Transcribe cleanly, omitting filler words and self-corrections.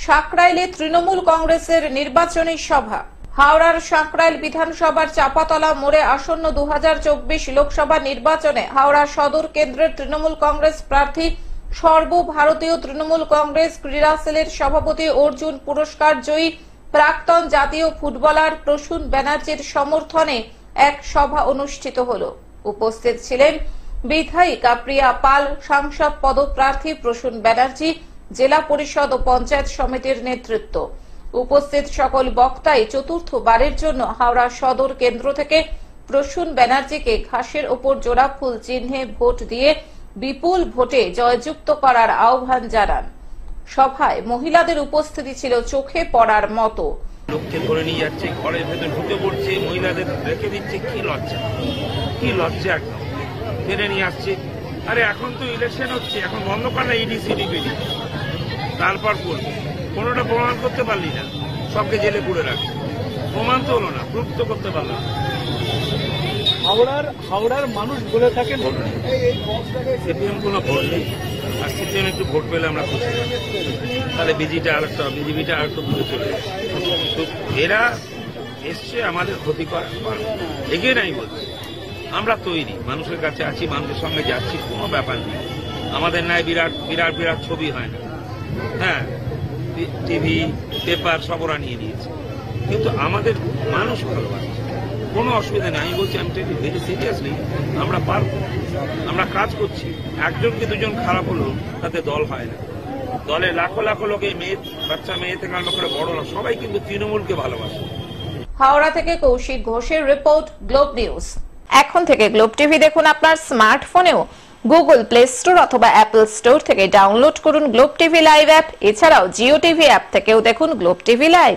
সাকরাইলে তৃণমূল কংগ্রেসের নির্বাচনী সভা। হাওড়ার সাকরাইল বিধানসভার চাপাতলা মোড়ে আসন্ন 2024 লোকসভা নির্বাচনে হাওড়া সদর কেন্দ্রের তৃণমূল কংগ্রেস প্রার্থী সর্বভারতীয় তৃণমূল কংগ্রেস ক্রীড়া সেলের সভাপতি অর্জুন পুরস্কার জয়ী প্রাক্তন জাতীয় ফুটবলার প্রসূন ব্যানার্জির সমর্থনে এক সভা অনুষ্ঠিত হলো। উপস্থিত ছিলেন বিধায়িকা প্রিয়া পাল, সাংসদ পদপ্রার্থী প্রসূন ব্যানার্জি, জেলা পরিষদ ও পঞ্চায়েত সমিতির নেতৃত্ব। উপস্থিত সকল বক্তাই চতুর্থবারের জন্য হাওড়া সদর কেন্দ্র থেকে প্রসূন ব্যানার্জিকে ঘাসের ওপর জোড়া ফুল চিহ্নে ভোট দিয়ে বিপুল ভোটে জয়যুক্ত করার আহ্বান জানান। সভায় মহিলাদের উপস্থিতি ছিল চোখে পড়ার মতো। লোককে ধরে নিয়ে যাচ্ছে, ঘরের ভেতর ঢুকে পড়ছে, মহিলাদের রেখে দিচ্ছে। কি লজ্জা একদম ফেরে নিয়ে আসছে। আরে এখন তো ইলেকশন হচ্ছে, এখন বন্ধ কর না ইডি সিডি, তারপর করবে। কোনোটা প্রমাণ করতে পারলি না, সবকে জেলে পুড়ে রাখছে। প্রমাণ তো হলো না, প্রুফ তো করতে পারলাম। হাওড়ার মানুষ বলে থাকেন সিপিএম কোনো ভোট নেই, আর সিপিএম একটু ভোট পেলে আমরা খুশি, তাহলে বিজেপিটা আর একটু দূরে চলে যায়। তো এরা এসছে আমাদের ক্ষতি করার, এগিয়ে নাই বলছে। আমরা তৈরি, মানুষের কাছে আছি, মানুষের সঙ্গে যাচ্ছি, কোনো ব্যাপার নেই। আমাদের ন্যায় বিরাট ছবি হয় না। হ্যাঁ, টিভি পেপার সব ওরা নিয়ে নিয়েছে, কিন্তু আমাদের মানুষ ভালোবাসে, কোনো অসুবিধা নেই। আমি বলছি, আমি ভেরি সিরিয়াসলি, আমরা পারবো, আমরা কাজ করছি। একজনকে দুজন খারাপ হলো তাতে দল হয় না। দলে লাখো লাখো লোকে বাচ্চা মেয়ে থেকে আরম্ভ করে বড় লোক সবাই কিন্তু তৃণমূলকে ভালোবাসে। হাওড়া থেকে কৌশিক ঘোষের রিপোর্ট, গ্লোব নিউজ। এখন থেকে গ্লোব টিভি দেখুন আপনার স্মার্টফোনেও। গুগল প্লে স্টোর অথবা অ্যাপল স্টোর থেকে ডাউনলোড করুন গ্লোব টিভি লাইভ অ্যাপ। এছাড়াও জিও টিভি অ্যাপ থেকেও দেখুন গ্লোব টিভি লাইভ।